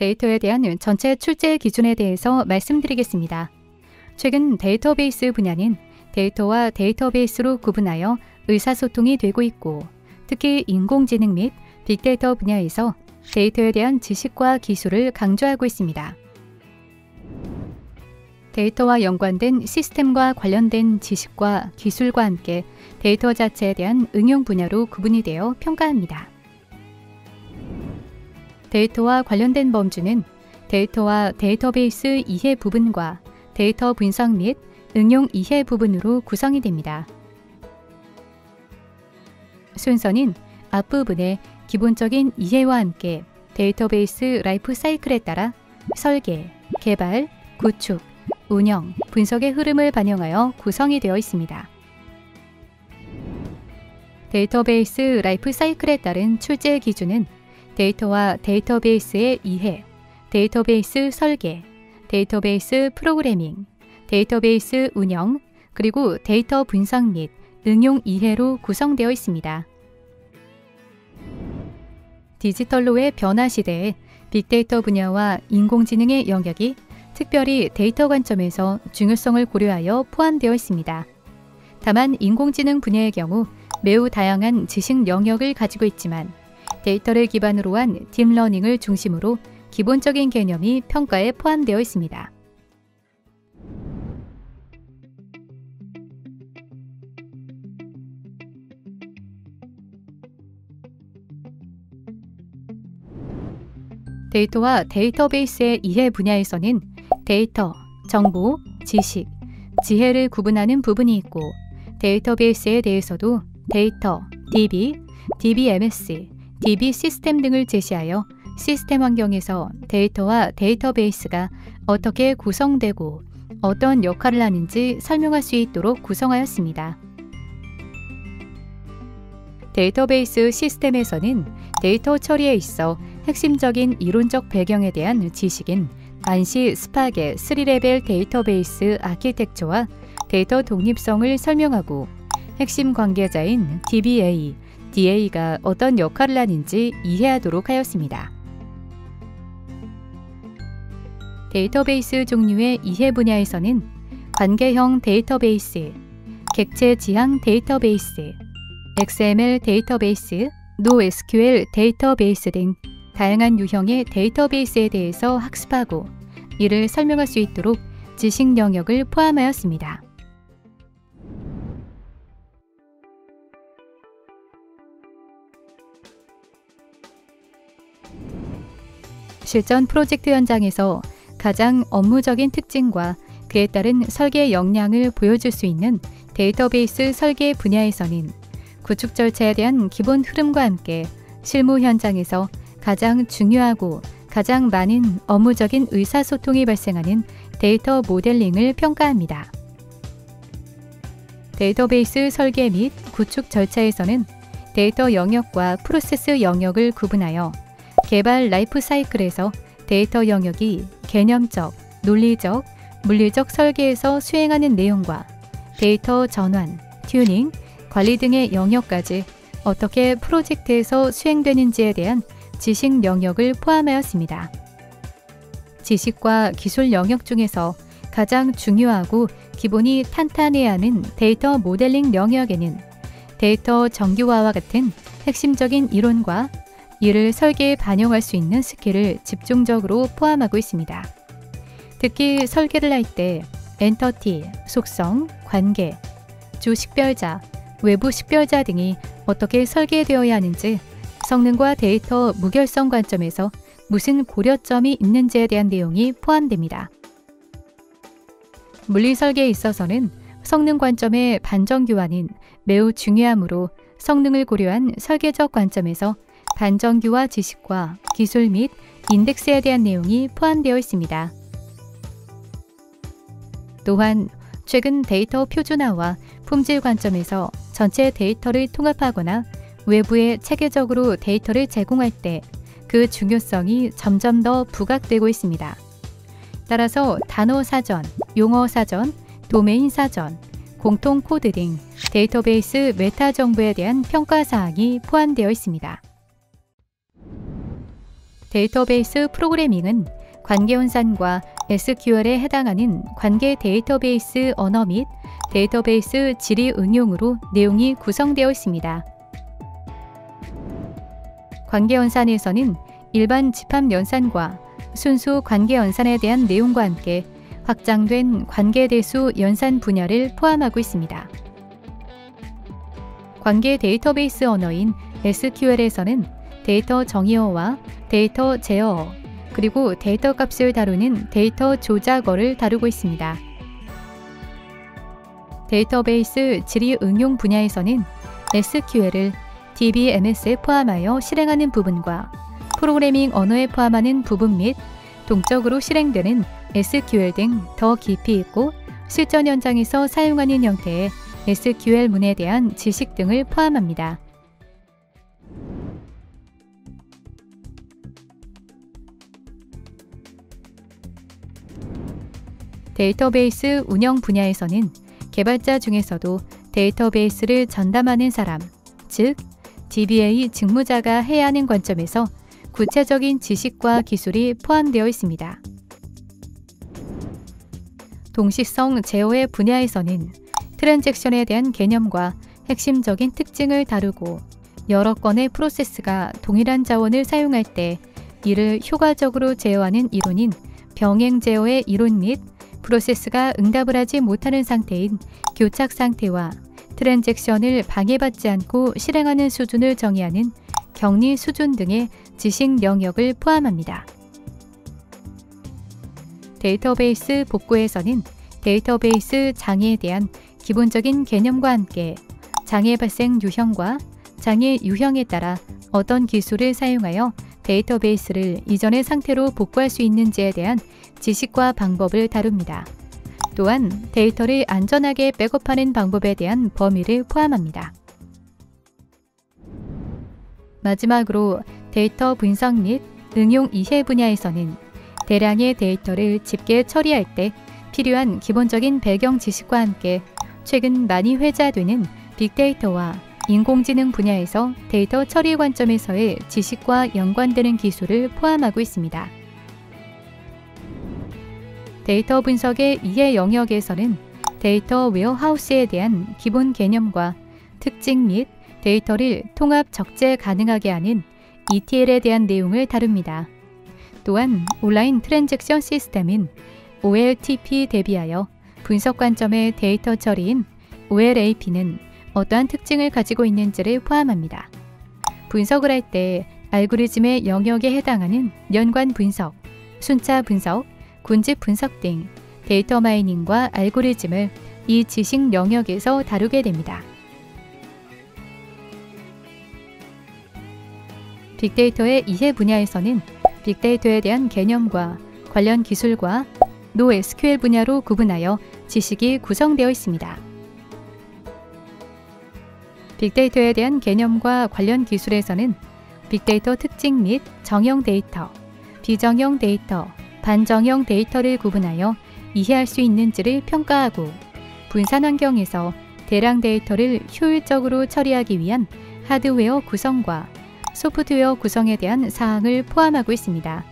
데이터에 대한 전체 출제 기준에 대해서 말씀드리겠습니다. 최근 데이터베이스 분야는 데이터와 데이터베이스로 구분하여 의사소통이 되고 있고, 특히 인공지능 및 빅데이터 분야에서 데이터에 대한 지식과 기술을 강조하고 있습니다. 데이터와 연관된 시스템과 관련된 지식과 기술과 함께 데이터 자체에 대한 응용 분야로 구분이 되어 평가합니다. 데이터와 관련된 범주는 데이터와 데이터베이스 이해 부분과 데이터 분석 및 응용 이해 부분으로 구성이 됩니다. 순서는 앞부분의 기본적인 이해와 함께 데이터베이스 라이프 사이클에 따라 설계, 개발, 구축, 운영, 분석의 흐름을 반영하여 구성이 되어 있습니다. 데이터베이스 라이프 사이클에 따른 출제 기준은 데이터와 데이터베이스의 이해, 데이터베이스 설계, 데이터베이스 프로그래밍, 데이터베이스 운영, 그리고 데이터 분석 및 응용 이해로 구성되어 있습니다. 디지털로의 변화 시대에 빅데이터 분야와 인공지능의 영역이 특별히 데이터 관점에서 중요성을 고려하여 포함되어 있습니다. 다만 인공지능 분야의 경우 매우 다양한 지식 영역을 가지고 있지만 데이터를 기반으로 한 딥러닝을 중심으로 기본적인 개념이 평가에 포함되어 있습니다. 데이터와 데이터베이스의 이해 분야에서는 데이터, 정보, 지식, 지혜를 구분하는 부분이 있고, 데이터베이스에 대해서도 데이터, DB, DBMS, DB 시스템 등을 제시하여 시스템 환경에서 데이터와 데이터베이스가 어떻게 구성되고 어떤 역할을 하는지 설명할 수 있도록 구성하였습니다. 데이터베이스 시스템에서는 데이터 처리에 있어 핵심적인 이론적 배경에 대한 지식인 안시 스파겟 3레벨 데이터베이스 아키텍처와 데이터 독립성을 설명하고, 핵심 관계자인 DBA, DA가 어떤 역할을 하는지 이해하도록 하였습니다. 데이터베이스 종류의 이해 분야에서는 관계형 데이터베이스, 객체 지향 데이터베이스, XML 데이터베이스, NoSQL 데이터베이스 등 다양한 유형의 데이터베이스에 대해서 학습하고 이를 설명할 수 있도록 지식 영역을 포함하였습니다. 실전 프로젝트 현장에서 가장 업무적인 특징과 그에 따른 설계 역량을 보여줄 수 있는 데이터베이스 설계 분야에서는 구축 절차에 대한 기본 흐름과 함께 실무 현장에서 가장 중요하고 가장 많은 업무적인 의사소통이 발생하는 데이터 모델링을 평가합니다. 데이터베이스 설계 및 구축 절차에서는 데이터 영역과 프로세스 영역을 구분하여 개발 라이프 사이클에서 데이터 영역이 개념적, 논리적, 물리적 설계에서 수행하는 내용과 데이터 전환, 튜닝, 관리 등의 영역까지 어떻게 프로젝트에서 수행되는지에 대한 지식 영역을 포함하였습니다. 지식과 기술 영역 중에서 가장 중요하고 기본이 탄탄해야 하는 데이터 모델링 영역에는 데이터 정규화와 같은 핵심적인 이론과 이를 설계에 반영할 수 있는 스킬을 집중적으로 포함하고 있습니다. 특히 설계를 할 때 엔터티, 속성, 관계, 주 식별자, 외부 식별자 등이 어떻게 설계되어야 하는지, 성능과 데이터 무결성 관점에서 무슨 고려점이 있는지에 대한 내용이 포함됩니다. 물리 설계에 있어서는 성능 관점의 반전 교환은 매우 중요하므로 성능을 고려한 설계적 관점에서 반전교화 지식과 기술 및 인덱스에 대한 내용이 포함되어 있습니다. 또한 최근 데이터 표준화와 품질 관점에서 전체 데이터를 통합하거나 외부에 체계적으로 데이터를 제공할 때 그 중요성이 점점 더 부각되고 있습니다. 따라서 단어 사전, 용어 사전, 도메인 사전, 공통 코드 등 데이터베이스 메타 정보에 대한 평가 사항이 포함되어 있습니다. 데이터베이스 프로그래밍은 관계원산과 SQL에 해당하는 관계 데이터베이스 언어 및 데이터베이스 질의 응용으로 내용이 구성되어 있습니다. 관계연산에서는 일반 집합연산과 순수 관계연산에 대한 내용과 함께 확장된 관계대수 연산 분야를 포함하고 있습니다. 관계 데이터베이스 언어인 SQL에서는 데이터 정의어와 데이터 제어어, 그리고 데이터 값을 다루는 데이터 조작어를 다루고 있습니다. 데이터베이스 질의 응용 분야에서는 SQL을 DBMS에 포함하여 실행하는 부분과 프로그래밍 언어에 포함하는 부분 및 동적으로 실행되는 SQL 등 더 깊이 있고 실전 현장에서 사용하는 형태의 SQL문에 대한 지식 등을 포함합니다. 데이터베이스 운영 분야에서는 개발자 중에서도 데이터베이스를 전담하는 사람, 즉 DBA 직무자가 해야 하는 관점에서 구체적인 지식과 기술이 포함되어 있습니다. 동시성 제어의 분야에서는 트랜잭션에 대한 개념과 핵심적인 특징을 다루고 여러 건의 프로세스가 동일한 자원을 사용할 때 이를 효과적으로 제어하는 이론인 병행 제어의 이론 및 프로세스가 응답을 하지 못하는 상태인 교착 상태와 트랜잭션을 방해받지 않고 실행하는 수준을 정의하는 격리 수준 등의 지식 영역을 포함합니다. 데이터베이스 복구에서는 데이터베이스 장애에 대한 기본적인 개념과 함께 장애 발생 유형과 장애 유형에 따라 어떤 기술을 사용하여 데이터베이스를 이전의 상태로 복구할 수 있는지에 대한 지식과 방법을 다룹니다. 또한 데이터를 안전하게 백업하는 방법에 대한 범위를 포함합니다. 마지막으로 데이터 분석 및 응용 이해 분야에서는 대량의 데이터를 집계 처리할 때 필요한 기본적인 배경 지식과 함께 최근 많이 회자되는 빅데이터와 인공지능 분야에서 데이터 처리 관점에서의 지식과 연관되는 기술을 포함하고 있습니다. 데이터 분석의 이해 영역에서는 데이터 웨어하우스에 대한 기본 개념과 특징 및 데이터를 통합 적재 가능하게 하는 ETL에 대한 내용을 다룹니다. 또한 온라인 트랜잭션 시스템인 OLTP 대비하여 분석 관점의 데이터 처리인 OLAP는 어떠한 특징을 가지고 있는지를 포함합니다. 분석을 할 때 알고리즘의 영역에 해당하는 연관 분석, 순차 분석, 군집 분석 등 데이터 마이닝과 알고리즘을 이 지식 영역에서 다루게 됩니다. 빅데이터의 이해 분야에서는 빅데이터에 대한 개념과 관련 기술과 NoSQL 분야로 구분하여 지식이 구성되어 있습니다. 빅데이터에 대한 개념과 관련 기술에서는 빅데이터 특징 및 정형 데이터, 비정형 데이터, 반정형 데이터를 구분하여 이해할 수 있는지를 평가하고 분산 환경에서 대량 데이터를 효율적으로 처리하기 위한 하드웨어 구성과 소프트웨어 구성에 대한 사항을 포함하고 있습니다.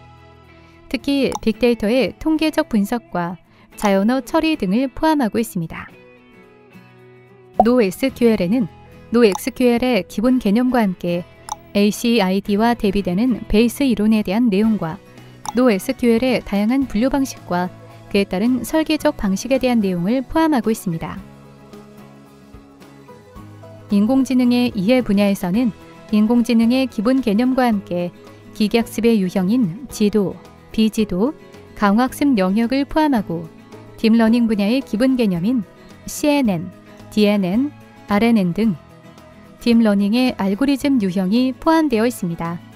특히 빅데이터의 통계적 분석과 자연어 처리 등을 포함하고 있습니다. NoSQL에는 NoSQL의 기본 개념과 함께 ACID와 대비되는 베이스 이론에 대한 내용과 NoSQL의 다양한 분류 방식과 그에 따른 설계적 방식에 대한 내용을 포함하고 있습니다. 인공지능의 이해 분야에서는 인공지능의 기본 개념과 함께 기계학습의 유형인 지도, 비지도, 강화학습 영역을 포함하고 딥러닝 분야의 기본 개념인 CNN, DNN, RNN 등 딥러닝의 알고리즘 유형이 포함되어 있습니다.